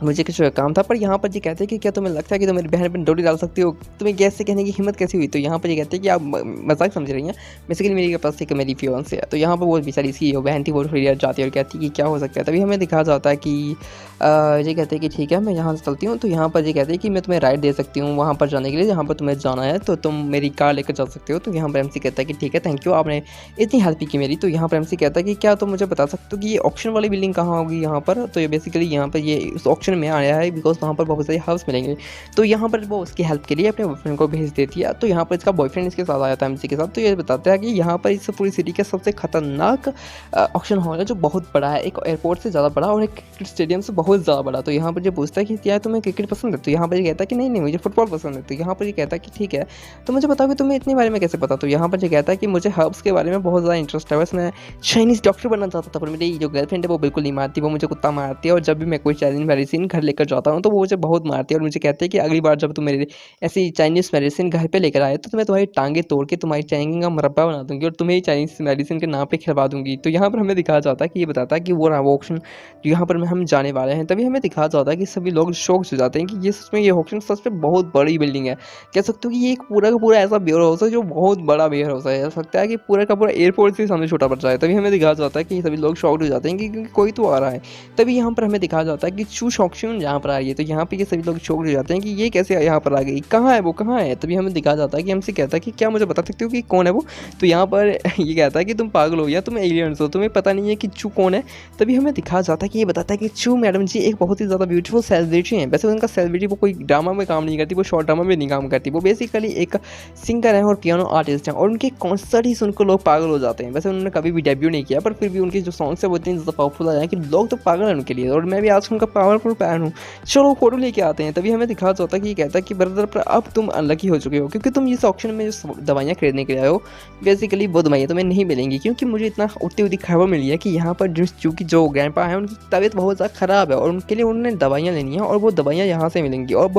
मुझे कुछ काम था, पर यहाँ पर ये कहते हैं कि क्या तुम्हें लगता है कि तुम मेरी बहन पर डोरी डाल सकती हो, तुम्हें कैसे कहने की हिम्मत कैसी हुई। तो यहाँ पर ये कहते हैं कि आप मजाक समझ रही हैं, बेसिकली मेरे पास एक मेरी फियांसे है। तो यहाँ पर वो बेचारी इसकी बहन थी वो थोड़ी देर जाती है और कहती है कि क्या हो सकता है। तभी हमें दिखाया जाता है कि ये कहते हैं कि ठीक है मैं यहाँ से चलती हूँ। तो यहाँ पर ये कहते हैं कि मैं तुम्हें राइड दे सकती हूँ वहाँ पर जाने के लिए, जहाँ पर तुम्हें जाना है, तो तुम मेरी कार लेकर जा सकते हो। तो यहाँ पर एमसी कहता है कि ठीक है थैंक यू, आपने इतनी हेल्प की मेरी। तो यहाँ पर एमसी कहता है कि क्या तुम मुझे बता सकते हो कि ये ऑप्शन वाली बिल्डिंग कहाँ होगी यहाँ पर। तो ये बेसिकली यहाँ पर ये उस ऑप्शन में आया है, बिकॉज वहाँ पर बहुत सारे हाउस मिलेंगे। तो यहाँ पर वो उसकी हेल्प के लिए अपने बॉयफ्रेंड को भेज देती है। तो यहाँ पर इसका बॉयफ्रेंड इसके साथ आया था एमसी के साथ। तो ये बताता है कि यहाँ पर इस पूरी सिटी का सबसे खतरनाक ऑक्शन हॉल है, जो बहुत बड़ा है, एक एयरपोर्ट से ज़्यादा बड़ा और एक क्रिकेट स्टेडियम से बहुत ज़्यादा बड़ा। तो यहाँ पर ये पूछता है कि क्या तुम्हें क्रिकेट पसंद है। तो यहाँ पर ये कहता है कि नहीं मुझे फुटबॉल पसंद है। तो यहाँ पर ये कहता है कि ठीक है तो मुझे बताओ कि तुम्हें इतने बारे में कैसे पता। तो यहाँ पर ये कहता है कि मुझे हर्ब्स के बारे में बहुत ज़्यादा इंटरेस्ट है, बस मैं चाइनीज़ डॉक्टर बनना चाहता था, पर मेरी जो गर्लफ्रेंड है वो बिल्कुल नहीं मारती, वो मुझे कुत्ता मारती है, और जब भी मैं कोई चाइनीज़ मेडिसिन घर लेकर जाता हूँ तो वो मुझे बहुत मारती है और मुझे कहते हैं कि अगली बार जब तुम मेरे ऐसी चाइनीज़ मेडिसिन घर पे लेकर आए तो मैं तुम्हारी टांगे तोड़ के तुम्हारी चाइनिंग का मुरब्बा बना दूंगी और तुम्हें चाइनीज़ मेडिसिन के नाम पे खिलवा दूंगी। तो यहाँ पर हमें दिखाया जाता है कि ये बताता है कि वो ऑप्शन यहाँ पर हम जाने वाले हैं। तभी हमें दिखाया जाता है कि सभी लोग शौक हो जाते हैं कि ये सच में ये ऑप्शन सच में बहुत बड़ी बिल्डिंग है, कह सकते हो कि ये एक पूरा का पूरा ऐसा वेयर हाउस है जो बहुत बड़ा वेयर हाउस है, सकता है कि पूरा का पूरा एयरपोर्ट से सामने छोटा पड़ जाए। तभी हमें दिखाया जाता है कि सभी लोग शॉक्ड हो जाते हैं कि क्योंकि कोई तो आ रहा है। तभी यहाँ पर हमें दिखाया जाता है कि चूश ऑक्शन यहाँ पर आ रही है। तो यहाँ पर ये सभी लोग शॉक्ड हो जाते हैं कि ये कैसे यहाँ पर आ गई, कहाँ है वो, कहाँ है। तभी हमें दिखाया जाता है कि हमसे कहता है कि क्या मुझे बता सकते हो कि कौन है वो। तो यहाँ पर ये कहता है कि तुम पागल हो या तुम एलियंस हो, तुम्हें पता नहीं है कि चू कौन है। तभी हमें दिखाया जाता है कि ये बताता है कि चू मैडम जी एक बहुत ही ज़्यादा ब्यूटीफुल सेलिब्रिटी हैं। वैसे उनका सेलिब्रिटी वो कोई ड्रामा में काम नहीं करती, वो शॉर्ट ड्रामा में नहीं काम करती, वो बेसिकली एक सिंगर है और पियानो आर्टिस्ट हैं, और उनके कॉन्सर्ट ही सुनकर लोग पागल हो जाते हैं। वैसे उन्होंने कभी भी डेब्यू नहीं किया, पर फिर भी उनके जो सॉन्ग्स है वो इतनी ज़्यादा पावरफुल है कि लोग तो पागल हैं उनके लिए, और मैं भी आज उनका पावरफुल फैन हूँ। चलो फोटो लेके आते हैं। तभी हमें दिखाया जाता है कि ये कहता है कि ब्रदर पर अब तुम अनलकी हो चुके हो, क्योंकि तुम इस ऑक्शन में जो दवाइयाँ खरीदने के लिए आए हो बेसिकली वो दवाइयाँ तुम्हें नहीं मिलेंगी, क्योंकि मुझे इतना उड़ती हुई खबर मिली है कि यहाँ पर चूँकि जो ग्रैंडपा है उनकी तबीयत बहुत ज़्यादा ख़राब है और उनके लिए उन्होंने दवाइयाँ लेनी है, और वो दवाइयाँ यहाँ से मिलेंगी, और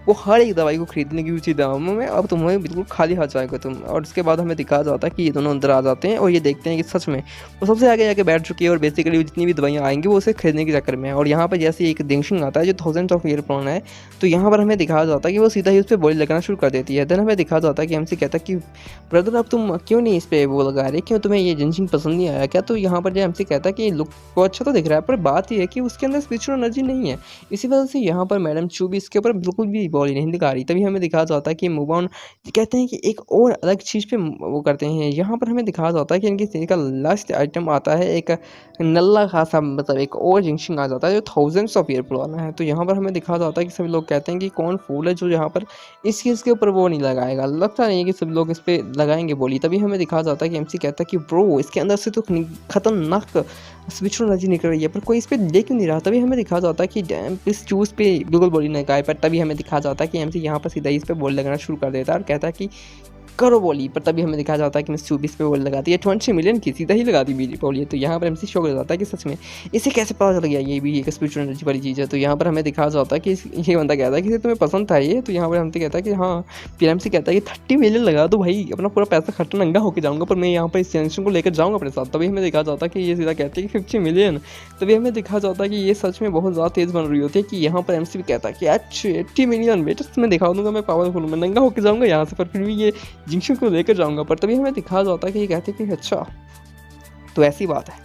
वो हर एक दवाई को खरीदने की उचित दामों में अब तुम्हें बिल्कुल खाली हाथ जाएगा तुम। और उसके बाद हमें दिखाया जाता है कि ये दोनों अंदर आ जाते हैं और ये देखते हैं कि सच में वो सबसे आगे जाके बैठ चुकी है, और बेसिकली जितनी भी दवाइयाँ आएंगी वो उसे खरीदने के चक्कर में है। और यहाँ पर जैसे एक जिंक्शन आता है जो थाउजेंड्स ऑफ ईयर पुराना है। तो यहाँ पर हमें दिखाया जाता है कि वो सीधा ही उस पर बॉडी लगाना शुरू कर देती है। देन हमें दिखाया जाता है कि एमसी कहता है कि ब्रदर अब तुम क्यों नहीं इस पर वो लगा रहे, क्यों तुम्हें ये जिंक्शन पसंद नहीं आया क्या? तो यहाँ पर जो एमसी कहता है कि लुक को अच्छा तो दिख रहा है, पर बात ये है कि उसके अंदर स्पिरिचुअल एनर्जी नहीं है। इसी वजह से यहाँ पर मैडम चू भी इसके ऊपर बिल्कुल भी बॉडी नहीं दिखा रही। तभी हमें दिखाया जाता है कि मूव ऑन कहते हैं कि एक और अलग चीज़ पे वो करते हैं। यहाँ पर हमें दिखाया जाता है कि इनकी सीरीज का लास्ट आइटम आता है एक नल्ला खासा, मतलब एक और जिंक्शन आ जाता है जो थाउजेंड्स ऑफ ईयर पुराना है। तो यहाँ पर हमें दिखाया जाता है कि सभी लोग कहते हैं कि कौन फूल है जो यहाँ पर इस चीज़ के ऊपर वो नहीं लगाएगा, लगता नहीं है कि सभी लोग इस पर लगाएंगे बोली। तभी हमें दिखाया जाता है कि एमसी कहता है कि ब्रो इसके अंदर से तो खतरनाक स्पिरिचुअल एनर्जी निकल रही है, पर कोई इस पर देख क्यों नहीं रहा। तभी हमें दिखाया जाता है कि डैम इस चूज़ पे बिल्कुल बॉडी नहीं लगाए, पर तभी हमें दिखाया जाता है कि एमसी यहाँ पर सीधा इस पर बॉडी लगाना शुरू कर देता है और कहता है कि करो बोली। पर तभी हमें दिखाया जाता है कि मिस चूबीस पे बॉल लगाती है 20 मिलियन की, सीधा ही लगाती बिजली बोली। तो यहाँ पर एमसी शौक हो जाता है कि सच में इसे कैसे पता चल गया ये भी एक स्पिरिचुअल एनर्जी वाली चीज़ है। तो यहाँ पर हमें दिखाया जाता है कि ये बंदा कहता है कि तुम्हें पसंद था ये। तो यहाँ पर हमसे कहता है कि हाँ, फिर एमसी कहता है कि 30 मिलियन लगा तो भाई अपना पूरा पैसा खर्च नंगा होकर जाऊँगा, पर मैं यहाँ पर इस टेंशन को लेकर जाऊँगा अपने साथ। तभी हमें दिखाया जाता है कि ये सीधा कहते हैं कि 50 मिलियन। तभी हमें दिखाया जाता है कि ये सच में बहुत ज़्यादा तेज़ बन रही होती है कि यहाँ पर एमसी भी कहता है कि अच्छा 80 मिलियन बेटा मैं दिखा दूँगा, मैं पावरफुल हूँ, मैं नंगा होकर जाऊँगा यहाँ से, पर फिर भी ये जिंक्शन को लेकर जाऊँगा। पर तभी हमें दिखाया जाता है कि ये कहते हैं कि अच्छा तो ऐसी बात है,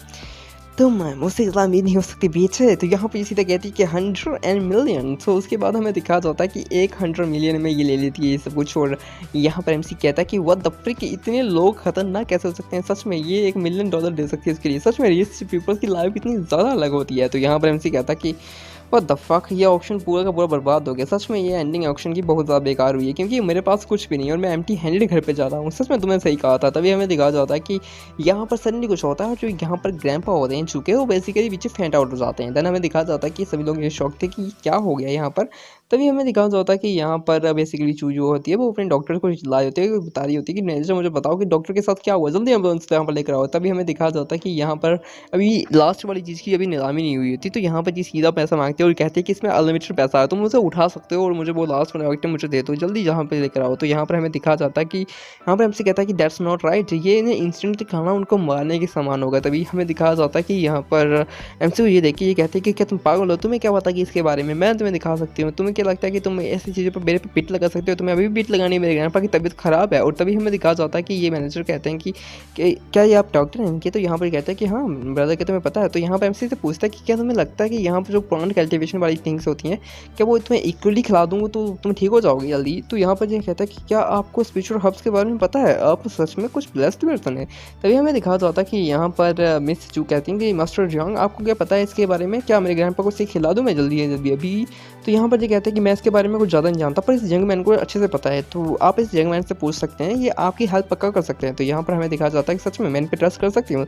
तुम मुझसे इतना अमीर नहीं हो सकती बीच है। तो यहाँ पे सीधा कहती है कि 100 मिलियन। तो उसके बाद हमें दिखाया जाता है कि 100 मिलियन में ये ले लेती है ये सब कुछ। और यहाँ पर एमसी कहता है कि व्हाट द फ्रिक, इतने लोग खतरनाक कैसे हो सकते हैं, सच में ये $1 मिलियन दे सकती है इसके लिए, सच में रिच पीपल्स की लाइफ इतनी ज़्यादा अलग होती है। तो यहाँ पर एमसी कहता है कि व्हाट द फक, ये ऑप्शन पूरा का पूरा बर्बाद हो गया, सच में ये एंडिंग ऑप्शन की बहुत ज़्यादा बेकार हुई है, क्योंकि मेरे पास कुछ भी नहीं है और मैं एम्प्टी हैंडेड घर पे जा रहा हूँ। सच में तुम्हें सही कहा था। तभी हमें दिखाया जाता है कि यहाँ पर सडनली कुछ होता है, जो यहाँ पर ग्रैंडपा होते हैं चूके वो बेसिकली पीछे फेंट आउट हो जाते हैं। देन हमें दिखाया जाता है कि सभी लोग ये शौक थे कि क्या हो गया यहाँ पर। तभी हमें दिखाया जाता है कि यहाँ पर बेसिकली चू जो होती है वो अपने डॉक्टर को चिल्ला होती है, बता रही होती है कि मैनेजर मुझे बताओ कि डॉक्टर के साथ क्या हुआ, जल्दी एम्बुलेंस यहाँ पर लेकर आओ। तभी हमें दिखाया जाता है कि यहाँ पर अभी लास्ट वाली चीज़ की अभी नीलामी नहीं हुई होती, तो यहाँ पर जी सीधा पैसा मांगते हैं और कहते हैं कि इसमें अनलिमिटेड पैसा है, तुम मुझे उठा सकते हो और मुझे वो लास्ट वाला आइटम मुझे दे दो, जल्दी यहाँ पे लेकर आओ। तो यहाँ पर हमें दिखाया जाता है कि यहाँ पर हमसे कहता है कि दैट्स नॉट राइट, ये इन्हें इंस्टेंट खाना उनको मारने के समान होगा। तभी हमें दिखाया जाता है कि यहाँ पर एमसी को ये देखिए, ये कहते हैं कि क्या तुम पागल हो, तुम्हें क्या पता कि इसके बारे में, मैं तुम्हें दिखा सकती हूँ, तुम्हें क्या लगता है कि तुम ऐसी चीज़ों पर मेरे पे पिट लगा सकते हो, तुम्हें अभी भी पिट लगानी है, मेरे ग्रैंडपा की तबीयत खराब है। और तभी हमें दिखाया जाता है कि ये मैनेजर कहते हैं कि क्या ये आप डॉक्टर हैं इनके? तो यहाँ पर कहते हैं कि हाँ ब्रदर, क्या तुम्हें पता है? तो यहाँ पर एमसी से पूछता है कि क्या तुम्हें लगता है कि यहाँ पर जो प्लांट कल्टिवेशन वाली थिंग्स होती हैं, क्या वो तुम्हें इक्वली खिला दूंगा तो तुम ठीक हो जाओगे जल्दी? तो यहाँ पर ये कहता है कि क्या आपको स्पिरिचुअल हब्स के बारे में पता है, आप सच में कुछ ब्लेस्ड पर्सन है। तभी हमें दिखाया जाता है कि यहाँ पर मिस चू कहती हैं कि मास्टर जॉन्ग आपको क्या पता है इसके बारे में, क्या मेरे ग्रैंडपा को खिला दूँ मैं जल्दी अभी? तो यहाँ पर ये कहते हैं कि मैं इसके बारे में कुछ ज़्यादा नहीं जानता, पर इस यंग मैन को अच्छे से पता है, तो आप इस यंग मैन से पूछ सकते हैं, ये आपकी हेल्प पक्का कर सकते हैं। तो यहाँ पर हमें दिखाया जाता है कि सच में मैं इन पर ट्रस्ट कर सकती हूँ।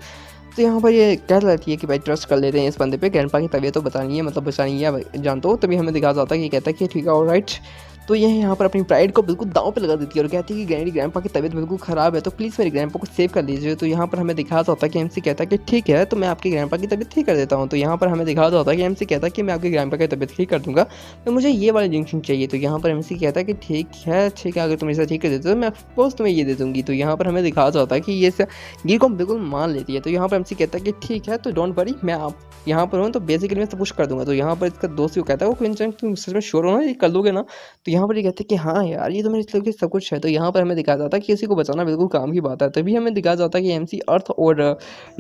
तो यहाँ पर ये कह रहती है कि भाई ट्रस्ट कर लेते हैं इस बंदे पे, ग्रैंडपा की तबीयत तो बतानी है, मतलब बचानी है जानते हो। तभी हमें दिखाया जाता है कि कहता है कि ठीक है ऑलराइट। तो ये यहाँ पर अपनी प्राइड को बिल्कुल दांव पे लगा देती है और कहती है कि मेरी ग्रैंडपा की तबीयत बिल्कुल ख़राब है, तो प्लीज़ मेरी ग्रैंडपा को सेव कर लीजिए। तो यहाँ पर हमें दिखाया जाता है कि एमसी कहता है कि ठीक है, तो मैं आपकी ग्रैंडपा की तबीयत ठीक कर देता हूँ। तो यहाँ पर हमें दिखाया जाता है कि एमसी कहता है कि मैं आपकी ग्रैंडपा की तबीयत ठीक कर दूँगा, तो मुझे ये वाली जंक्शन चाहिए। तो यहाँ पर एमसी कहता है कि ठीक है अगर तुम इसे ठीक कर देते हो तो मैं ऑफकोर्स तुम्हें ये दे दूँगी। तो यहाँ पर हमें दिखाया जाता है कि ये को बिल्कुल मान लेती है। तो यहाँ पर एमसी कहता है कि ठीक है, तो डोंट वरी, मैं आप यहाँ पर हूँ तो बेसिकली मैं सब कुछ कर दूँगा। तो यहाँ पर इसका दोस्त को कहता है वो क्विंटन तुम सच में श्योर हो ना, ये कर लोगे ना? तो यहाँ पर ये कहते हैं कि हाँ यार, ये तो मेरे लिए सब कुछ है। तो यहाँ पर हमें दिखाया जाता है कि किसी को बचाना बिल्कुल काम की बात है। तभी हमें दिखाया जाता है कि एमसी अर्थ और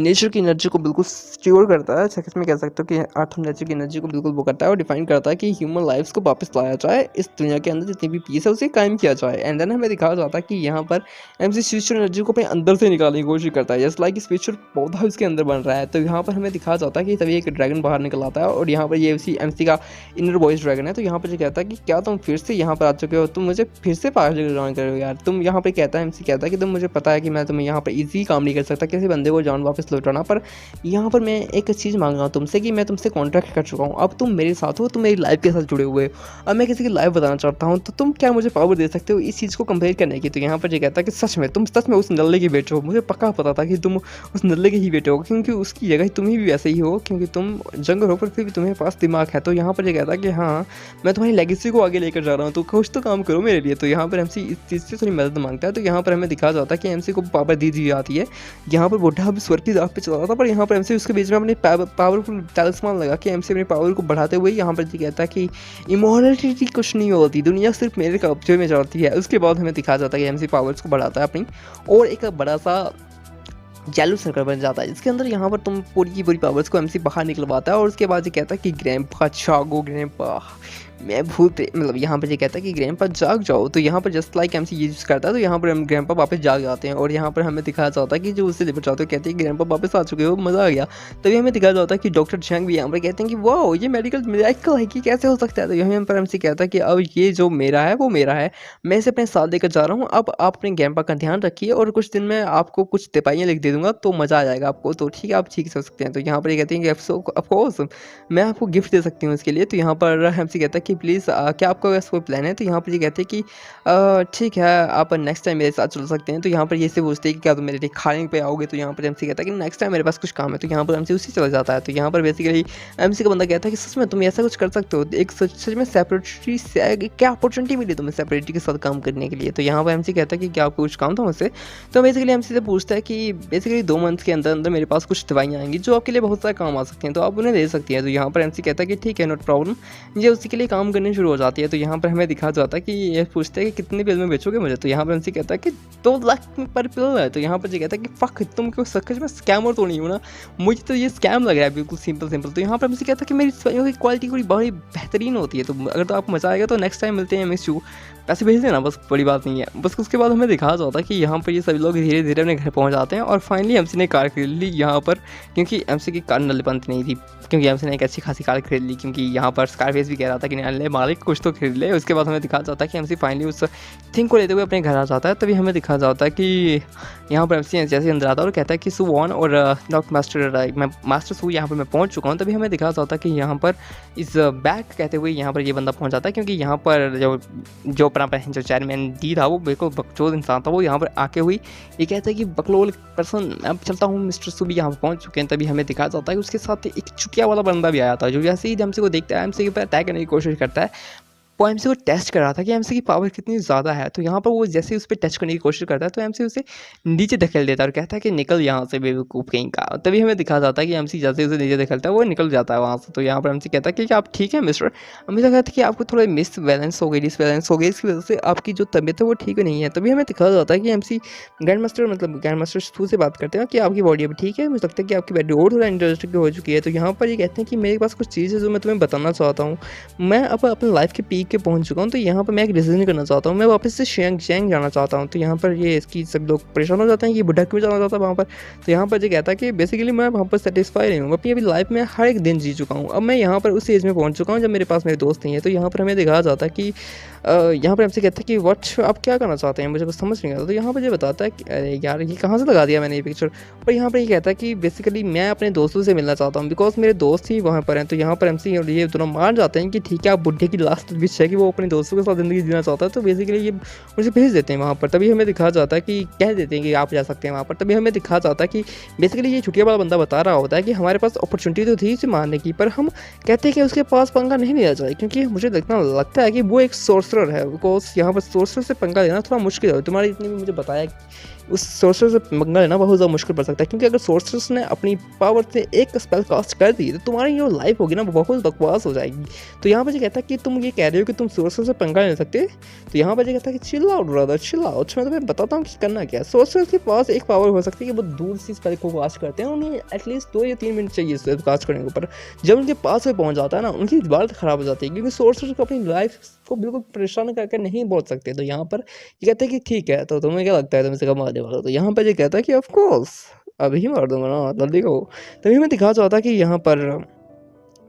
नेचर की एनर्जी को बिल्कुल स्टोर करता है, सच में कह सकते हो कि अर्थ और नेचर की एनर्जी को बिल्कुल वो करता है और डिफाइन करता है कि ह्यूमन लाइफ्स को वापस लाया जाए, इस दुनिया के अंदर जितनी भी पीस है उसे कायम किया जाए। एंड देन हमें दिखाया जाता है कि यहाँ पर एमसी स्पिरिचुअल एनर्जी को अपने अंदर से निकालने की कोशिश करता है, जस्ट लाइक स्पिरिचुअल पौधा उसके अंदर बन रहा है। तो यहाँ पर हमें दिखाया जाता है कि तभी एक ड्रैगन बाहर निकल आता है और यहाँ पर ये एमसी का इनर वॉइस ड्रैगन है। तो यहाँ पर ये कहता है कि क्या तुम फिर से यहाँ पर आ चुके हो, तुम मुझे फिर से पागल ज्वाइन कर रहे हो यार तुम। यहाँ पे कहता है एमसी कहता है कि तुम मुझे पता है कि मैं तुम्हें यहाँ पर इजी काम नहीं कर सकता किसी बंदे को जान वापस लौटाना, पर यहाँ पर मैं एक चीज़ मांग रहा हूँ तुमसे कि मैं तुमसे कॉन्ट्रैक्ट कर चुका हूँ, अब तुम मेरे साथ हो, तुम मेरी लाइफ के साथ जुड़े हुए हो, अब मैं किसी की लाइफ बताना चाहता हूँ, तो तुम क्या मुझे पावर दे सकते हो इस चीज़ को कंप्लीट करने की? तो यहाँ पर ये कहता है कि सच में तुम सच में उस नल्ले के बेटे हो, मुझे पक्का पता था कि तुम उस नल्ले के ही बेटे हो, क्योंकि उसकी जगह तुम ही भी वैसे ही हो, क्योंकि तुम जंगल हो पर फिर भी तुम्हें पास दिमाग है। तो यहाँ पर ये कहता है कि हाँ मैं तुम्हारी लेगेसी को आगे लेकर जा रहा हूँ हूँ, तो कुछ तो काम करो मेरे लिए। तो यहाँ पर एमसी इस चीज़ से थोड़ी मदद मांगता है। तो यहाँ पर हमें दिखाया जाता है कि एमसी को पावर दे दी जाती है। यहाँ पर बुड्ढा अभी स्वर्ग की राह पे चला रहा था, पर यहाँ पर एमसी उसके बीच में अपने पावरफुल टैलिस्मान लगा के एमसी अपनी पावर को बढ़ाते हुए यहाँ पर ये कहता है कि इमॉर्टलिटी कुछ नहीं होती, दुनिया सिर्फ मेरे कब्जे में चलती है। उसके बाद हमें दिखाया जाता है कि एमसी पावर्स को बढ़ाता है अपनी, और एक बड़ा सा जेलो सर्कल बन जाता है, जिसके अंदर यहाँ पर तुम पूरी की पूरी पावर्स को एमसी बाहर निकलवाता है। और उसके बाद ये कहता है कि ग्रैंपा जागो, ग्रैंपा मैं भूत, मतलब यहाँ पर ये कहता है कि ग्रैंपा जाग जाओ। तो यहाँ पर जस्ट लाइक एमसी ये यूज़ करता है, तो यहाँ पर हम ग्रैंपा वापस जाग जाते हैं। और यहाँ पर हमें दिखाया जाता है कि जो उससे लिपट जाते हैं कहते हैं कि ग्रैंपा वापस आ चुके हो, मज़ा आ गया। तभी हमें दिखाया जाता है कि डॉक्टर चैंग भी यहाँ पर कहते हैं कि वाह ये मेडिकल मिरेकल है कि कैसे हो सकता है। तो यहाँ पर एमसी कहता है कि अब ये जो मेरा है वो मेरा है, मैं इसे अपने साथ लेकर जा रहा हूँ। अब आप अपने ग्रैंपा का ध्यान रखिए और कुछ दिन में आपको कुछ दवाइयाँ लिख दे दूँगा, तो मज़ा आ जाएगा आपको। तो ठीक है, आप ठीक से हो सकते हैं। तो यहाँ पर ये कहते हैं कि ऑफकोर्स मैं आपको गिफ्ट दे सकती हूँ इसके लिए। तो यहाँ पर एमसी कहता है कि प्लीज़ क्या आपका वैसे कोई प्लान है। तो यहाँ पर ये कहते हैं कि ठीक है, आप नेक्स्ट टाइम मेरे साथ चल सकते हैं। तो यहाँ पर ये से पूछते हैं कि क्या तुम मेरे लिए खाने पे आओगे। तो यहाँ पर एमसी कहता है कि नेक्स्ट टाइम मेरे पास कुछ काम है। तो यहाँ पर एमसी उसी चला जाता है। तो यहाँ पर बेसिकली एमसी का बंदा कहता है कि सच में तुम ऐसा कुछ कर सकते हो, एक सच में सेपरेटरी से क्या अपॉर्चुनिटी मिली तुम्हें सेपरेटरी के साथ काम करने के लिए। तो यहाँ पर एमसी कहता है कि क्या आपको कुछ काम था मुझसे। तो बेसिकली एमसी से पूछता है कि बेसिकली 2 मंथ के अंदर अंदर मेरे पास कुछ दवाइयाँ आएंगी जो आपके लिए बहुत सारे काम आ सकती हैं, तो आप उन्हें दे सकती हैं। तो यहाँ पर एमसी कहता है कि ठीक है, नॉट प्रॉब्लम। ये उसी के लिए काम करनी शुरू हो जाती है। तो यहाँ पर हमें दिखा जाता है कि ये पूछते हैं कि कितने बिल में बेचोगे मुझे। तो यहाँ पर एमसी कहता है कि 2 लाख पर बिल है। तो यहाँ पर ये कहता है कि फक, तुम क्यों सच में स्कैमर तो नहीं हो ना, मुझे तो ये स्कैम लग रहा है बिल्कुल सिंपल। तो यहाँ पर एमसी कहता है कि मेरी दवाइयों की क्वालिटी बड़ी बड़ी बेहतरीन होती है, तो अगर तो आपको मज़ा आएगा तो नेक्स्ट टाइम मिलते हैं, मिस यू, पैसे भेज देना, बस बड़ी बात नहीं है। बस उसके बाद हमें दिखाया जाता है कि यहाँ पर ये सभी लोग धीरे धीरे अपने घर पहुँच जाते हैं। और फाइनली एमसी ने कार खरीद ली यहाँ पर, क्योंकि एमसी की कार नल्लेपंथ नहीं थी, क्योंकि एमसी ने एक अच्छी खासी कार खरीद ली, क्योंकि यहाँ पर स्कारफेस भी कह रहा था कि नल्ले मालिक कुछ तो खरीद ले। उसके बाद हमें दिखाया जाता है कि एमसी फाइनली उस थिंग को लेते हुए अपने घर आ जाता है। तभी हमें दिखाया जाता है कि यहाँ पर एमसी जैसे अंदर आता है और कहता है कि सू वन और डॉक्टर मास्टर सू यहाँ पर मैं पहुँच चुका हूँ। तभी हमें दिखाया जाता है कि यहाँ पर इस बैग कहते हुए यहाँ पर ये बंदा पहुँच जाता है, क्योंकि यहाँ पर जो अपना जो चेयरमैन डी था वो बिल्कुल बकचोद इंसान था। वो यहाँ पर आके हुई ये कहता है कि बकलोल पर्सन अब चलता हूँ, मिस्टर सू भी यहाँ पर पहुँच चुके हैं। तभी हमें दिखाया जाता है कि उसके साथ एक चुटिया वाला बंदा भी आया था, जो जैसे ही एमसी को देखता है एमसी के ऊपर अटैक करने की कोशिश करता है। वो एमसी को टेस्ट कर रहा था कि एमसी की पावर कितनी ज़्यादा है। तो यहाँ पर वो जैसे ही उस पर टच करने की कोशिश करता है तो एमसी उसे नीचे धकेल देता है और कहता है कि निकल यहाँ से बेवकूफ़ कहीं का। तभी हमें दिखा जाता है कि एमसी जैसे उसे नीचे धकेलता है वो निकल जाता है वहाँ से। तो यहाँ पर एमसी कहता है कि आप ठीक है मिस्टर। एमसी कहता है कि आपको थोड़ा डिसबैलेंस हो गई, इसकी वजह से आपकी जो तबीयत है वो ठीक नहीं है। तभी हमें दिखाया जाता है कि एमसी ग्रैंड मास्टर सू से बात करते हैं कि आपकी बॉडी अभी ठीक है, मुझे लगता है कि आपकी बॉडी और थोड़ा इंटरेस्टिंग हो चुकी है। तो यहाँ पर ये कहते हैं कि मेरे पास कुछ चीज़ है जो मैं तुम्हें बताना चाहता हूँ। मैं अब अपने लाइफ के पीक के पहुँच चुका हूँ, तो यहाँ पर मैं एक डिसीजन करना चाहता हूँ, मैं वापस से शेंग जाना चाहता हूँ। तो यहाँ पर ये इसकी सब लोग परेशान हो जाते हैं कि बुढ़ा क्यों जाना चाहता है वहाँ पर। तो यहाँ पर ये कहता है कि बेसिकली मैं वहाँ पर सेटिस्फाई नहीं हूँ, अपनी अभी लाइफ में हर एक दिन जी चुका हूँ। अब मैं यहाँ पर उस एज में पहुँच चुका हूँ जब मेरे पास मेरे दोस्त नहीं है। तो यहाँ पर हमें दिखाया जाता है कि यहाँ पर हमसे कहता है कि व्हाट आप क्या करना चाहते हैं, मुझे कुछ समझ नहीं आता। तो यहाँ पर ये बताता है कि अरे यार ये कहाँ से लगा दिया मैंने ये पिक्चर। और यहाँ पर ये कहता है कि बेसिकली मैं अपने दोस्तों से मिलना चाहता हूँ बिकॉज मेरे दोस्त ही वहाँ पर हैं। तो यहाँ पर एमसी और ये दोनों मान जाते हैं कि ठीक है, आप बुढ़े की लास्ट विश है कि वो अपने दोस्तों के साथ ज़िंदगी जीना चाहता है। तो बेसिकली ये उसे भेज देते हैं वहाँ पर। तभी हमें दिखाया जाता है कि कह देते हैं कि आप जा सकते हैं वहाँ पर। तभी हमें दिखाया जाता है कि बेसिकली ये छुट्टियाँ वाला बंदा बता रहा होता है कि हमारे पास अपॉर्चुनिटी तो थी इसे मारने की, पर हम कहते हैं कि उसके पास पंगा नहीं लिया जाए, क्योंकि मुझे लगता है कि वो एक सोर्सरर है। बिकॉज यहाँ पर सोर्सर से पंगा लेना थोड़ा मुश्किल है। तुम्हारी इतनी भी मुझे बताया उस सोर्सर से पंगा लेना बहुत ज़्यादा मुश्किल पड़ सकता है, क्योंकि अगर सोर्सर्स ने अपनी पावर से एक स्पेल कास्ट कर दी तो तुम्हारी जो लाइफ होगी ना वो बहुत बकवास हो जाएगी। तो यहाँ पर ये कहता है कि तुम ये कह रहे हो कि तुम सोर्सर से पंगा ले सकते। तो यहाँ पर ये कहता है कि chill out brother, chill out. मैं तुम्हें बताता हूँ कि करना क्या है। सोर्सर्स के पास एक पावर हो सकती है कि वो दूर से स्पेल को कास्ट करते हैं, उन्हें एटलीस्ट 2 या 3 मिनट चाहिए स्पेल कास्ट करने के ऊपर। जब उनके पास में पहुँच जाता है ना, उनकी हालत ख़राब हो जाती है, क्योंकि सोर्सर्स को अपनी लाइफ को बिल्कुल परेशान करके नहीं बोल सकते। तो यहाँ पर ये कहते हैं कि ठीक है, तो तुम्हें क्या लगता है तुम इसे कब मारने वाला। तो यहाँ पर ये कहता है कि ऑफ कोर्स अभी ही मार दूंगा ना, जल्दी को। तभी मैं दिखा चाहता कि यहाँ पर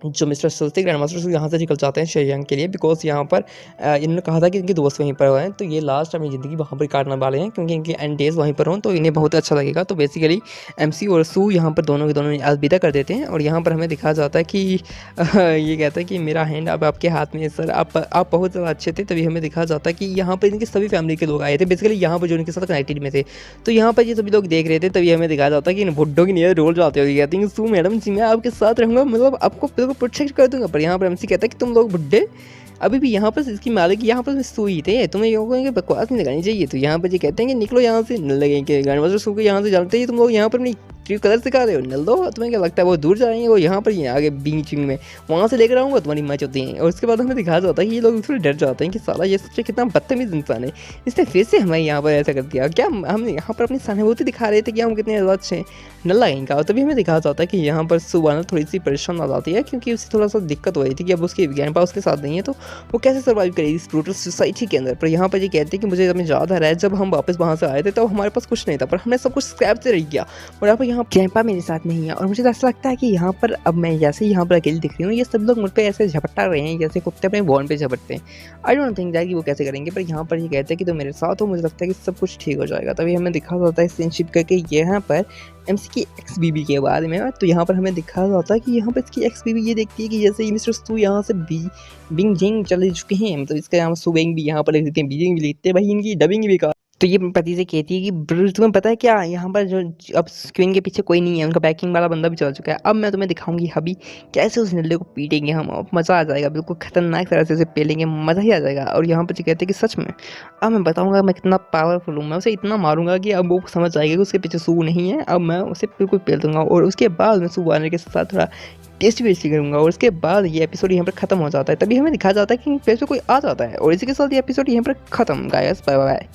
जो मिस्टर सुल्ती ग्रैंड मास्टर यहाँ से निकल जाते हैं शेयंग के लिए, बिकॉज यहाँ पर इन्होंने कहा था कि इनके दोस्त वहीं पर हुए हैं, तो ये लास्ट अपनी ज़िंदगी वहाँ पर काटने वाले हैं, क्योंकि इनके एंड डेज वहीं पर हों तो इन्हें बहुत अच्छा लगेगा। तो बेसिकली एमसी और सू यहाँ पर दोनों के दोनों अलविदा कर देते हैं। और यहाँ पर हमें दिखाया जाता है कि ये कहता है कि मेरा हैंड अब आपके हाथ में है सर, आप बहुत ज़्यादा अच्छे थे। तभी हमें दिखाया जाता है कि यहाँ पर इनकी सभी फैमिली के लोग आए थे, बेसिकली यहाँ पर जो इनके साथ कनेक्टेड में थे। तो यहाँ पर ये सभी लोग देख रहे थे। तभी हमें दिखाया जाता है कि इन बुड्ढों की नीयत रोल जाते हो, कहते हैं सू मैडम जी मैं आपके साथ रहूँगा, मतलब आपको को प्रोटेक्ट कर दूंगा। पर यहाँ पर एमसी कहता है कि तुम लोग बुड्ढे अभी भी यहाँ पर इसकी मालिक यहाँ पर सोई थे, तुम्हें लोगों की बकवास नहीं लगानी चाहिए। तो यहाँ पर ये कहते हैं कि निकलो यहाँ से, न लगेंगे ग्रैंड मास्टर सू को यहाँ से जानते ही तुम लोग यहाँ पर अपनी ट्रू कलर सिखा रहे हो, नल दो। तुम्हें क्या लगता है वो दूर जाएंगे, वो यहाँ पर ही आगे बीचिंग में वहाँ से लेकर आऊँगा, तुम्हारी मच होती है। और उसके बाद हमें दिखाया जाता है कि ये लोग थोड़े डर जाते हैं कि साला ये सच्चे कितना बदतमीज़ इंसान है, इसने फिर से हमें यहाँ पर ऐसा कर दिया। क्या हम यहाँ पर अपनी सहानुभूति दिखा रहे थे कि हम कितने ज़्यादा अच्छे हैं, नल्ला इनका। और तभी हमें दिखाया जाता है कि यहाँ पर सुबाना थोड़ी सी परेशान हो जाती है क्योंकि उसे थोड़ा सा दिक्कत हो रही थी कि अब उसके विज्ञान पास उसके साथ नहीं है तो वो कैसे सर्वाइव करेगी इस ब्रूटल सोसाइटी के अंदर। पर यहाँ पर ये कहते हैं कि मुझे हमें याद आ रहा है जब हम वापस वहाँ से आए थे तो हमारे पास कुछ नहीं था, पर हमने सब कुछ स्क्रैप से रह गया। और यहाँ कैंपा मेरे साथ नहीं है और मुझे ऐसा लगता है कि यहाँ पर अब मैं जैसे यहाँ पर अकेली दिख रही हूँ, ये सब लोग मुझ पर ऐसे झपटा रहे हैं जैसे कुत्ते अपने बॉन्ड पे झपटते हैं। आई डोंट थिंक दैट कि वो कैसे करेंगे, पर यहाँ पर ये कहते हैं कि तो मेरे साथ हो, मुझे लगता है कि सब कुछ ठीक हो जाएगा। तभी हमें दिखा जाता है फ्रेंडशिप करके यहाँ पर एमसी की एक्स बीबी के बारे में। तो यहाँ पर हमें दिखाया जाता है कि यहाँ पर इसकी एक्स बीबी ये देखती है कि जैसे ही मिस्टर सू यहाँ से बिंग जिंग चले चुके हैं, मतलब इसका यहाँ सुबेंग भी यहाँ पर लिख देते हैं, बीजिंग भी लिखते हैं, भाई इनकी डबिंग भी का। तो ये पति से कहती है कि ब्रूस तुम्हें पता है क्या, यहाँ पर जो अब क्वीन के पीछे कोई नहीं है, उनका बैकिंग वाला बंदा भी चला चुका है। अब मैं तुम्हें दिखाऊंगी हबी कैसे उस नल्ले को पीटेंगे हम, अब मज़ा आ जाएगा, बिल्कुल खतरनाक तरह से उसे पेलेंगे, मज़ा ही आ जाएगा। और यहाँ पर कहते हैं कि सच में अब मैं बताऊंगा मैं कितना पावरफुल हूँ, मैं उसे इतना मारूंगा कि अब वो समझ जाएगा कि उसके पीछे सू नहीं है, अब मैं उसे बिल्कुल पेल दूंगा। और उसके बाद मैं सू वाले के साथ थोड़ा टेस्टी वेस्टी करूँगा। और उसके बाद ये एपिसोड यहाँ पर खत्म हो जाता है। तभी हमें दिखाया जाता है कि फिर से कोई आ जाता है और इसी के साथ ये एपिसोड यहाँ पर खत्म। Guys bye bye.